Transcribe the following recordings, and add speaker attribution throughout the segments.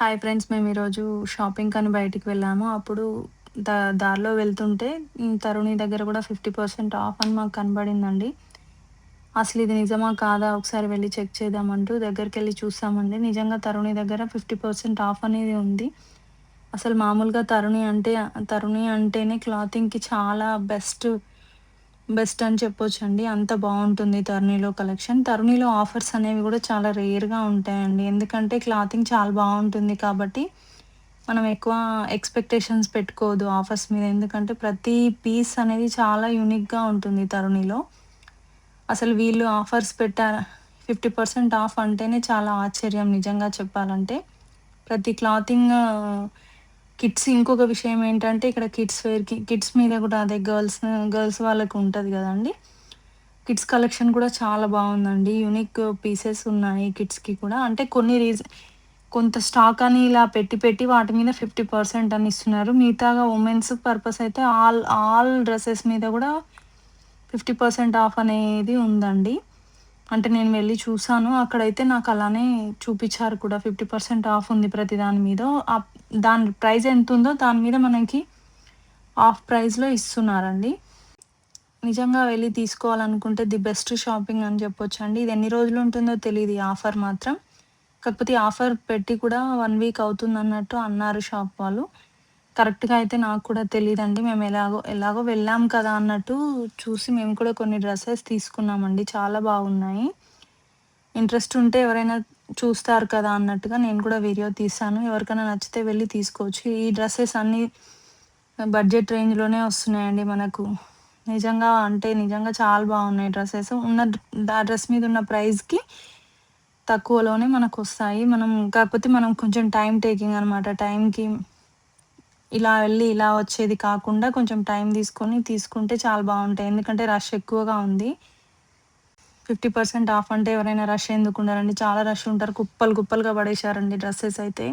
Speaker 1: Hi friends. మేము ఈరోజు షాపింగ్‌కని బయటికి వెళ్ళాము. అప్పుడు దారిలో వెళ్తుంటే తరుణి దగ్గర కూడా 50% ఆఫ్ అని మాకు కనబడిందండి. అసలు ఇది నిజమా? కాదా? ఒకసారి వెళ్లి చెక్ చేద్దామంటూ దగ్గరికెళ్లి చూసామండి. నిజంగా తరుణి దగ్గర 50% ఆఫ్ అనేది ఉంది. అసలు మామూలుగా తరుణి అంటేనే క్లాతింగ్‌కి చాలా బెస్ట్ అని చెప్పొచ్చండి. అంత బావుంటుంది తరుణిలో కలెక్షన్. తరుణిలో ఆఫర్స్ అనేవి గూడా చాలా రేర్‌గా ఉంటాయండి. ఎందుకంటే క్లాతింగ్ చాలా బావుంటుంది కాబట్టి, మనం ఎక్కువ ఎక్స్‌పెక్టేషన్స్ పెట్టుకోవద్దు ఆఫర్స్ మీద. ఎందుకంటే ప్రతి పీస్ అనేది చాలా యూనిక్‌గా ఉంటుంది తరుణిలో. అసలు వీళ్ళు ఆఫర్స్ పెట్టారా 50% ఆఫ్ అంటేనే చాలా ఆశ్చర్యం నిజంగా చెప్పాలంటే. ప్రతి క్లాతింగ్ కిడ్స్ ఇంకొక విషయం ఏంటంటే ఇక్కడ కిడ్స్ మీద గూడా అదే గర్ల్స్ వాళ్ళకి ఉంటది గదండీ! కిడ్స్ కలెక్షన్ కూడా చాలా బావుందండి. యూనిక్ పీసెస్ ఉన్నాయి కిడ్స్‌కి కూడా. అంటే కొంత స్టాక్ అని ఇలా పెట్టి వాటి మీద 50% అని ఇస్తున్నారు. మిగతాగా వుమెన్స్ పర్పస్ అయితే ఆల్ డ్రెసెస్ మీద గూడా 50% ఆఫ్ అనేది ఉందండి. అంటే నేను వెళ్లి చూసాను. అక్కడైతే నాకు అలానే చూపిచ్చారు కూడా 50% ఆఫ్ ఉంది ప్రతి దాని మీద. దాని ప్రైస్ ఎంతుందో దాని మీద మనకి హాఫ్ ప్రైస్‌లో ఇస్తున్నారండి. నిజంగా వెళ్లి తీసుకోవాలనుకుంటే ది బెస్ట్ షాపింగ్ అని చెప్పొచ్చండి. ఇది ఎన్ని రోజులు ఉంటుందో తెలీదు ఈ ఆఫర్ మాత్రం. కాకపోతే ఈ ఆఫర్ పెట్టి కూడా 1 వీక్ అవుతుందన్నట్టు అన్నారు షాప్ వాళ్ళు. కరెక్ట్‌గా అయితే నాకు కూడా తెలీదండి. మేము ఎలాగో వెళ్ళాం కదా అన్నట్టు చూసి మేము కూడా కొన్ని డ్రెసెస్ తీసుకున్నామండి. చాలా బాగున్నాయి. ఇంట్రెస్ట్ ఉంటే ఎవరైనా చూస్తారు కదా అన్నట్టుగా నేను కూడా వీడియో తీశాను. ఎవరికైనా నచ్చితే వెళ్లి తీసుకోవచ్చు. ఈ డ్రెసెస్ అన్నీ బడ్జెట్ రేంజ్‌లోనే వస్తున్నాయండి మనకు. నిజంగా చాలా బాగున్నాయి డ్రెసెస్. డ్రెస్ మీద ఉన్న ప్రైస్‌కి తక్కువలోనే మనకొస్తాయి. కాకపోతే మనం కొంచెం టైమ్ టేకింగ్ అనమాట. టైంకి ఇలా వెళ్లి ఇలా వచ్చేది కాకుండా కొంచెం టైం తీసుకుంటే చాలా బావుంటాయి. ఎందుకంటే రష్ ఎక్కువగా ఉంది. 50% ఆఫ్ అంటే ఎవరైనా రష్ ఎందుకుండరండి. చాలా రష్ ఉంటారు. కుప్పలుగా పడేశారండి డ్రెసెస్ అయితే.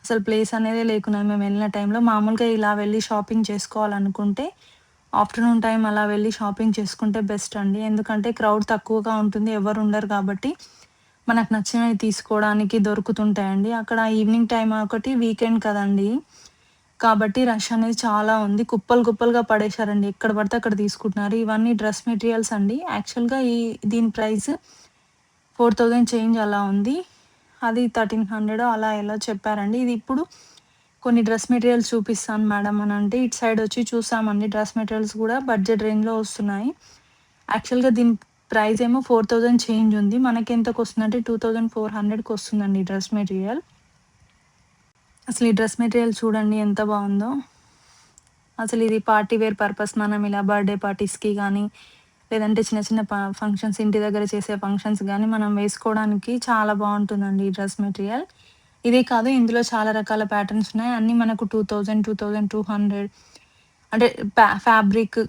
Speaker 1: అసలు ప్లేస్ అనేదే లేకున్నది మేము వెళ్ళిన టైంలో. మామూలుగా ఇలా వెళ్లి షాపింగ్ చేసుకోవాలనుకుంటే ఆఫ్టర్‌నూన్ టైమ్ అలా వెళ్లి షాపింగ్ చేసుకుంటే బెస్ట్ అండి. ఎందుకంటే క్రౌడ్ తక్కువగా ఉంటుంది. ఎవరు ఉండరు కాబట్టి మనకు నచ్చినవి తీసుకోవడానికి దొరుకుతుంటాయండి. అక్కడ ఈవినింగ్ టైమ్ ఒకటి వీకెండ్ కదండీ! కాబట్టి రష్ అనేది చాలా ఉంది. కుప్పలుగా పడేశారండి. ఎక్కడ పడితే అక్కడ తీసుకుంటున్నారు. ఇవన్నీ డ్రెస్ మెటీరియల్స్ అండి. యాక్చువల్‌గా దీని ప్రైస్ 4000 చేంజ్ అలా ఉంది. అది 1300 అలా ఎలా చెప్పారండి. ఇది ఇప్పుడు కొన్ని డ్రెస్ మెటీరియల్స్ చూపిస్తాను మేడం అనంటే, ఇటు సైడ్ వచ్చి చూసామండి. డ్రెస్ మెటీరియల్స్ కూడా బడ్జెట్ రేంజ్‌లో వస్తున్నాయి. యాక్చువల్‌గా దీని ప్రైస్ ఏమో 4000 చేంజ్ ఉంది. మనకెంతకొస్తుందంటే 2400కి వస్తుందండి ఈ డ్రెస్ మెటీరియల్. అసలు ఈ డ్రెస్ మెటీరియల్ చూడండి ఎంత బావుందో. అసలు ఇది పార్టీ వేర్ పర్పస్ మనం ఇలా బర్త్‌డే పార్టీస్‌కి గానీ, లేదంటే చిన్న చిన్న ఫంక్షన్స్ ఇంటి దగ్గర చేసే ఫంక్షన్స్ గానీ, మనం వేసుకోవడానికి చాలా బావుంటుందండి ఈ డ్రెస్ మెటీరియల్. ఇదే కాదు ఇందులో చాలా రకాల ప్యాటర్న్స్ ఉన్నాయి. అన్నీ మనకు 2000, 2200 అంటే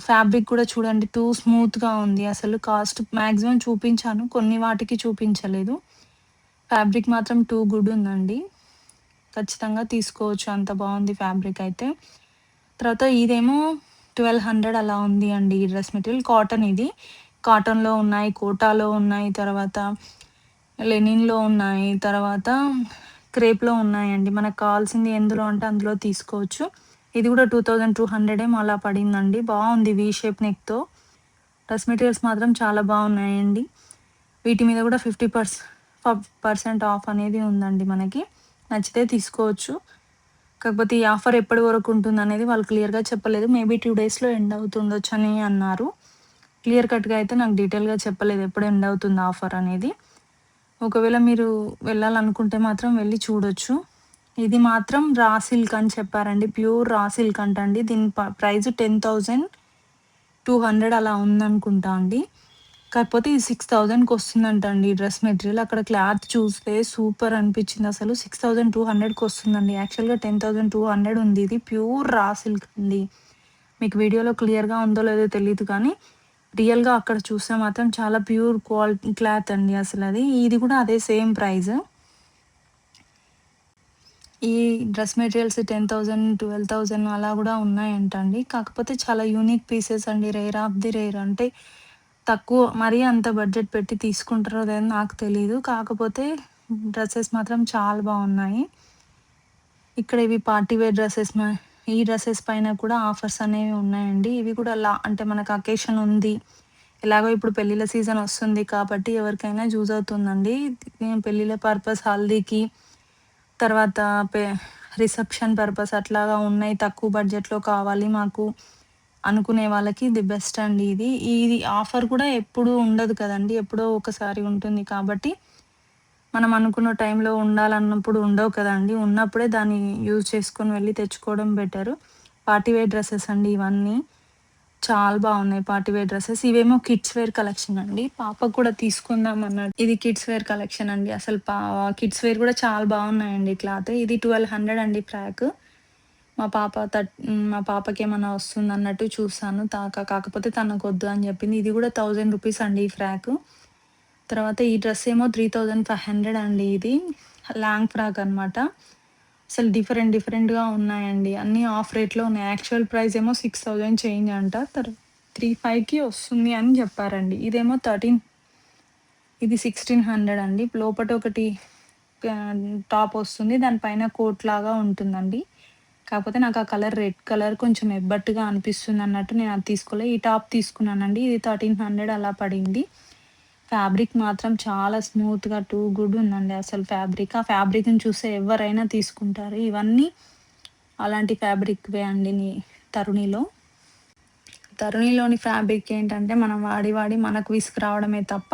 Speaker 1: ఫ్యాబ్రిక్ కూడా చూడండి స్మూత్‌గా ఉంది. అసలు కాస్ట్ మాక్సిమం చూపించాను. కొన్ని వాటికి చూపించలేదు. ఫ్యాబ్రిక్ మాత్రం గుడ్ ఉందండి. ఖచ్చితంగా తీసుకోవచ్చు. అంత బావుంది ఫ్యాబ్రిక్ అయితే. తర్వాత ఇదేమో 1200 అలా ఉంది అండి ఈ డ్రెస్ మెటీరియల్. కాటన్ ఇది. కాటన్‌లో ఉన్నాయి, కోటాలో ఉన్నాయి, తర్వాత లెనిన్‌లో ఉన్నాయి, తర్వాత క్రేప్‌లో ఉన్నాయండి. మనకు కావాల్సింది ఎందులో అంటే అందులో తీసుకోవచ్చు. ఇది కూడా 2200 ఏమో అలా పడిందండి. బావుంది వి షేప్ నెక్‌తో. డ్రెస్ మెటీరియల్స్ మాత్రం చాలా బావున్నాయండి. వీటి మీద కూడా 50% ఆఫ్ అనేది ఉందండి మనకి. నచ్చితే తీసుకోవచ్చు. కాకపోతే ఈ ఆఫర్ ఎప్పటి వరకు ఉంటుందనేది వాళ్ళు క్లియర్‌గా చెప్పలేదు. మేబీ 2 డేస్‌లో ఎండ్ అవుతుండొచ్చని అన్నారు. క్లియర్ కట్‌గా అయితే నాకు డీటెయిల్‌గా చెప్పలేదు ఎప్పుడు ఎండ్ అవుతుంది ఆఫర్ అనేది. ఒకవేళ మీరు వెళ్ళాలనుకుంటే మాత్రం వెళ్లి చూడొచ్చు. ఇది మాత్రం రా సిల్క్ అని చెప్పారండి. ప్యూర్ రా సిల్క్ అంటండి. దీని ప్రైస్ 10,200 అలా ఉందనుకుంటా అండి. కాకపోతే ఇది 6,000కి వస్తుందంటండి ఈ డ్రెస్ మెటీరియల్. అక్కడ క్లాత్ చూస్తే సూపర్ అనిపించిందసలు. 6,200కి వస్తుందండి. యాక్చువల్‌గా 10,200 ఉంది ఇది. ప్యూర్ రా సిల్క్ అండి. మీకు వీడియోలో క్లియర్‌గా ఉందో లేదో తెలీదు కానీ, రియల్‌గా అక్కడ చూస్తే మాత్రం చాలా ప్యూర్ క్లాత్ అండి అసలది. ఇది కూడా అదే సేమ్ ప్రైస్. ఈ డ్రెస్ మెటీరియల్స్ 10,000, 12,000 అలా గూడా ఉన్నాయంటండి. కాకపోతే చాలా యూనిక్ పీసెస్ అండి. Rare of the rare. అంటే మరీ అంత బడ్జెట్ తీసుకుంటారో లేదో నాకు తెలీదు. కాకపోతే డ్రెసెస్ మాత్రం చాలా బావున్నాయి. ఇక్కడ ఇవి పార్టీ వేర్ డ్రెసెస్ ఈ డ్రెసెస్ పైన కూడా ఆఫర్స్ అనేవి ఉన్నాయండి. ఇవి కూడా అంటే మనకు అకేషన్ ఉంది. ఎలాగో ఇప్పుడు పెళ్ళిళ్ళ సీజన్ వస్తుంది కాబట్టి ఎవరికైనా యూజ్ అవుతుందండి. పెళ్ళిళ్ళ పర్పస్ హల్దీకి, తర్వాత పె రిసెప్షన్ పర్పస్ అట్లాగా ఉన్నాయి. తక్కువ బడ్జెట్‌లో కావాలి మాకు అనుకునే వాళ్ళకి ది బెస్ట్ అండి ఇది. ఇది ఆఫర్ కూడా ఎప్పుడూ ఉండదు కదండీ! ఎప్పుడో ఒకసారి ఉంటుంది కాబట్టి మనం అనుకున్న టైంలో ఉండాలన్నప్పుడు ఉండవు కదండీ! ఉన్నప్పుడే దాన్ని యూజ్ చేసుకొని వెళ్లి తెచ్చుకోవడం బెటరు. పార్టీ వేర్ డ్రెసెస్ అండి ఇవన్నీ. చాలా బావున్నాయి పార్టీ వేర్ డ్రెసెస్. ఇవేమో కిడ్స్ వేర్ కలెక్షన్ అండి. పాపకు కూడా తీసుకుందాం అన్నట్టు ఇది కిడ్స్ వేర్ కలెక్షన్ అండి. అసలు కిడ్స్ వేర్ కూడా చాలా బావున్నాయండి క్లాత్. ఇది 1200 అండి ఫ్రాక్. మా పాపకేమన్నా వస్తుందన్నట్టు చూసాను. కాకపోతే తనకొద్దు అని జెప్పింది. ఇది గూడా 1000 రూపీస్ అండి ఈ ఫ్రాకు. తర్వాత ఈ డ్రెస్ ఏమో 3500 అండి ఇది. లాంగ్ ఫ్రాక్ అనమాట. అసలు డిఫరెంట్ డిఫరెంట్‌గా ఉన్నాయండి. అన్నీ ఆఫ్ రేట్‌లో ఉన్నాయి. యాక్చువల్ ప్రైస్ ఏమో 6000 చేంజ్ అంట. 35కి వస్తుంది అని జెప్పారండి. ఇదేమో ఇది 1600 అండి. లోపట ఒకటి టాప్ వస్తుంది. దాని పైన కోట్ లాగా ఉంటుందండి. కాకపోతే నాకు ఆ కలర్ రెడ్ కలర్ కొంచెం ఎబ్బట్టుగా అనిపిస్తుందన్నట్టు నేను అది తీసుకోలే. ఈ టాప్ తీసుకున్నానండి. ఇది 1300 అలా పడింది. ఫ్యాబ్రిక్ మాత్రం చాలా స్మూత్‌గా టూ గుడ్ ఉందండి అసలు ఫ్యాబ్రిక్. ఆ ఫ్యాబ్రిక్‌ని చూస్తే ఎవరైనా తీసుకుంటారు. ఇవన్నీ అలాంటి ఫ్యాబ్రిక్‌వే అండి తరుణిలో. తరుణిలోని ఫ్యాబ్రిక్ ఏంటంటే మనం వాడి వాడి మనకు విసుగు రావడమే తప్ప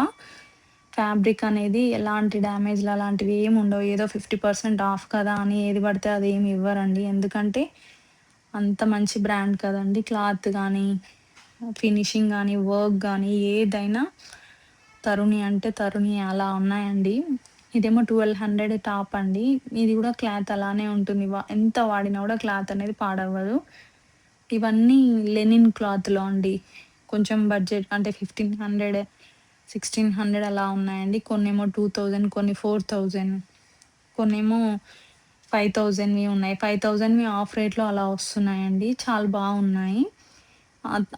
Speaker 1: ఫ్యాబ్రిక్ అనేది ఎలాంటి డ్యామేజ్‌లు అలాంటివి ఏమి ఉండవు. ఏదో 50% ఆఫ్ కదా అని ఏది పడితే అది ఏమి ఇవ్వరండి. ఎందుకంటే అంత మంచి బ్రాండ్ కదండీ. క్లాత్ గానీ, ఫినిషింగ్ గానీ, వర్క్ గానీ ఏదైనా తరుణి అంటే తరుణి అలా ఉన్నాయండి. ఇదేమో 1200 టాప్ అండి. ఇది గూడా క్లాత్ అలానే ఉంటుంది. ఎంత వాడినా గూడా క్లాత్ అనేది పాడవ్వదు. ఇవన్నీ లెనిన్ క్లాత్‌లో అండి. కొంచెం బడ్జెట్ అంటే 1500, 1600 అలా ఉన్నాయండి. కొన్నేమో 2000, కొన్ని 4000, కొన్నేమో 5000వి ఉన్నాయి. 5000వి ఆఫ్ రేట్‌లో అలా వస్తున్నాయండి. చాలా బాగున్నాయి.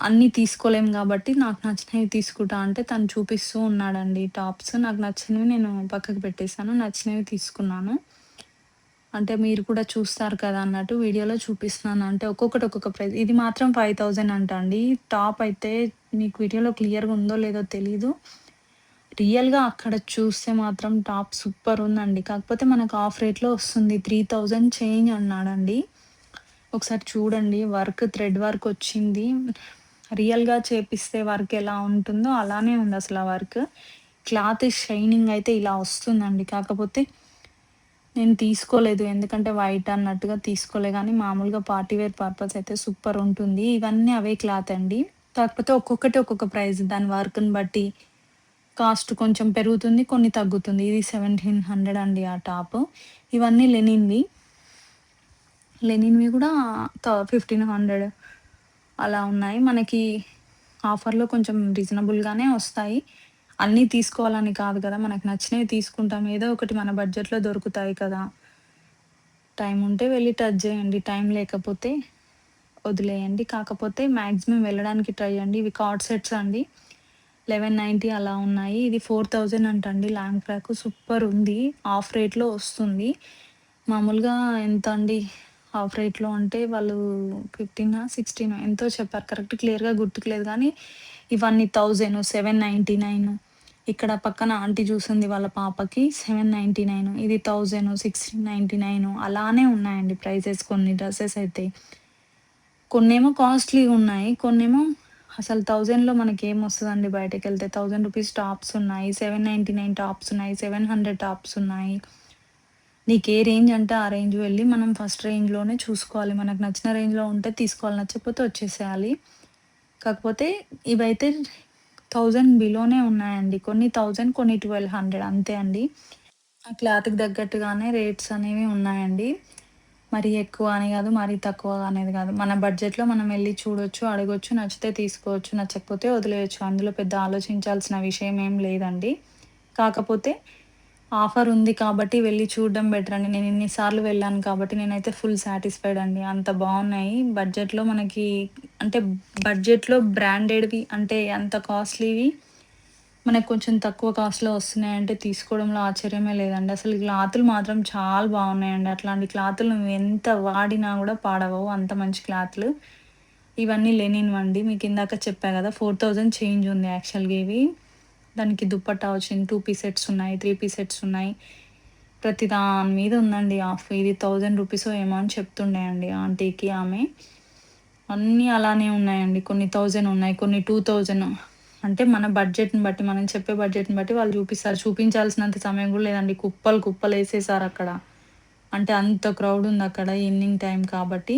Speaker 1: అన్నీ తీసుకోలేం గాబట్టి నాకు నచ్చినవి తీసుకుంటా అంటే తను చూపిస్తూ ఉన్నాడండి టాప్స్. నాకు నచ్చినవి నేను పక్కకు పెట్టేసాను. నచ్చినవి తీసుకున్నాను. అంటే మీరు కూడా చూస్తారు కదా అన్నట్టు వీడియోలో చూపిస్తున్నాను. అంటే ఒక్కొక్కటి ఒక్కొక్క ప్రైస్. ఇది మాత్రం 5000 అంట అండి. టాప్ అయితే మీకు వీడియోలో క్లియర్‌గా ఉందో లేదో తెలీదు. రియల్‌గా అక్కడ చూస్తే మాత్రం టాప్ సూపర్ ఉందండి. కాకపోతే మనకు ఆఫ్ రేట్‌లో వస్తుంది. 3000 చేంజ్ అన్నాడండి. ఒకసారి చూడండి థ్రెడ్ వర్క్ వచ్చింది. రియల్‌గా చేపిస్తే వర్క్ ఎలా ఉంటుందో అలానే ఉంది అసల ఆ వర్క్. క్లాత్ షైనింగ్ అయితే ఇలా వస్తుందండి. కాకపోతే నేను తీసుకోలేదు. ఎందుకంటే వైట్ అన్నట్టుగా తీసుకోలే గానీ, మామూలుగా పార్టీ వేర్ పర్పస్ అయితే సూపర్ ఉంటుంది. ఇవన్నీ అవే క్లాత్ అండి. కాకపోతే ఒక్కొక్కటి ఒక్కొక్క ప్రైస్. దాని వర్క్‌ని బట్టి కాస్ట్ కొంచెం పెరుగుతుంది, కొన్ని తగ్గుతుంది. ఇది 1700 అండి ఆ టాప్. ఇవన్నీ లెనిన్‌వి. లెనిన్‌వి గూడా 1500 అలా ఉన్నాయి. మనకి ఆఫర్‌లో కొంచెం రీజనబుల్‌గానే వస్తాయి. అన్నీ తీసుకోవాలని కాదు గదా! మనకు నచ్చినవి తీసుకుంటాం. ఏదో ఒకటి మన బడ్జెట్‌లో దొరుకుతాయి కదా! టైం ఉంటే వెళ్లి టచ్ జేయండి. టైం లేకపోతే వదిలేయండి. కాకపోతే మాక్సిమం వెళ్ళడానికి ట్రై చేయండి. ఇవి కార్డ్ సెట్స్ అండి. 1190 అలా ఉన్నాయి. ఇది 4000 అంటండి లాంగ్ ఫ్రాక్ సూపరుంది. ఆఫ్ రేట్‌లో వస్తుంది. మామూలుగా ఎంత అండి? ఆఫ్ రేట్‌లో అంటే వాళ్ళు 15 16 ఎంతో చెప్పారు. కరెక్ట్ క్లియర్‌గా గుర్తుకు లేదు గానీ, ఇవన్నీ 1000, 799 ఇక్కడ పక్కన ఆంటీ చూసింది వాళ్ళ పాపకి 799 ఇది 1000, 1699 అలానే ఉన్నాయండి ప్రైజెస్ కొన్ని డ్రెసెస్ అయితే. కొన్నేమో కాస్ట్‌లీగున్నాయి. కొన్నేమో అసలు 1000లో మనకేమొస్తదండి బయటకెళ్తే. రూ. 1000 టాప్స్ ఉన్నాయి. 799 టాప్స్ ఉన్నాయి. 700 టాప్స్ ఉన్నాయి. నీకే రేంజ్ అంటే ఆ రేంజ్ వెళ్ళి మనం ఫస్ట్ రేంజ్‌లోనే చూసుకోవాలి. మనకు నచ్చిన రేంజ్‌లో ఉంటే తీసుకోవాలి. నచ్చకపోతే వచ్చేసేయాలి. కాకపోతే ఇవైతే 1000 బిలోనే ఉన్నాయండి. కొన్ని 1000 కొన్ని 1200 అంతే అండి. ఆ క్లాత్‌కి తగ్గట్టుగానే రేట్స్ అనేవి ఉన్నాయండి. మరీ ఎక్కువ అని గాదు, మరీ తక్కువ అనేది గాదు. మన బడ్జెట్‌లో మనం ఎళ్లి చూడొచ్చు, అడగొచ్చు, నచ్చితే తీసుకోవచ్చు, నచ్చకపోతే వదిలేయొచ్చు. అందులో పెద్ద ఆలోచించాల్సిన విషయం ఏం లేదండి. కాకపోతే ఆఫర్ ఉంది కాబట్టి వెళ్లి చూడడం బెటర్ అండి. నేను ఇన్ని సార్లు వెళ్ళాను కాబట్టి నేనైతే ఫుల్ సాటిస్ఫైడ్ అండి. అంత బావున్నాయి. బడ్జెట్‌లో మనకి అంటే బడ్జెట్‌లో బ్రాండెడ్‌వి అంటే అంత కాస్ట్‌లీవి మనకు కొంచెం తక్కువ కాస్ట్‌లో వస్తున్నాయంటే తీసుకోవడంలో ఆశ్చర్యమే లేదండి. అసలు ఈ క్లాతులు మాత్రం చాలా బాగున్నాయండి. అట్లాంటి క్లాతులు నువ్వు ఎంత వాడినా గూడా పాడవవు. అంత మంచి క్లాతులు. ఇవన్నీ లెనిన్‌వండి. మీకిందాక చెప్పా గదా! 4000 చేంజ్ ఉంది యాక్చువల్‌గా ఇవి. దానికి దుపట్టా వచ్చింది. 2 పీస్ సెట్స్ ఉన్నాయి. 3 పీస్ సెట్స్ ఉన్నాయి. ప్రతి దాని మీద ఉందండి ఆఫ్. ఇది రూ. 1000 ఏమో అని చెప్తుండే అండి ఆంటీకి ఆమె. అన్నీ అలానే ఉన్నాయండి. కొన్ని 1000 ఉన్నాయి. కొన్ని 2000 అంటే మన బడ్జెట్‌ని బట్టి, మనం చెప్పే బడ్జెట్‌ని బట్టి వాళ్ళు చూపిస్తారు. చూపించాల్సినంత సమయం గూడా లేదండి. కుప్పలు కుప్పలేసేసారక్కడ. అంటే అంత క్రౌడ్ ఉందక్కడ ఈవినింగ్ టైమ్ కాబట్టి.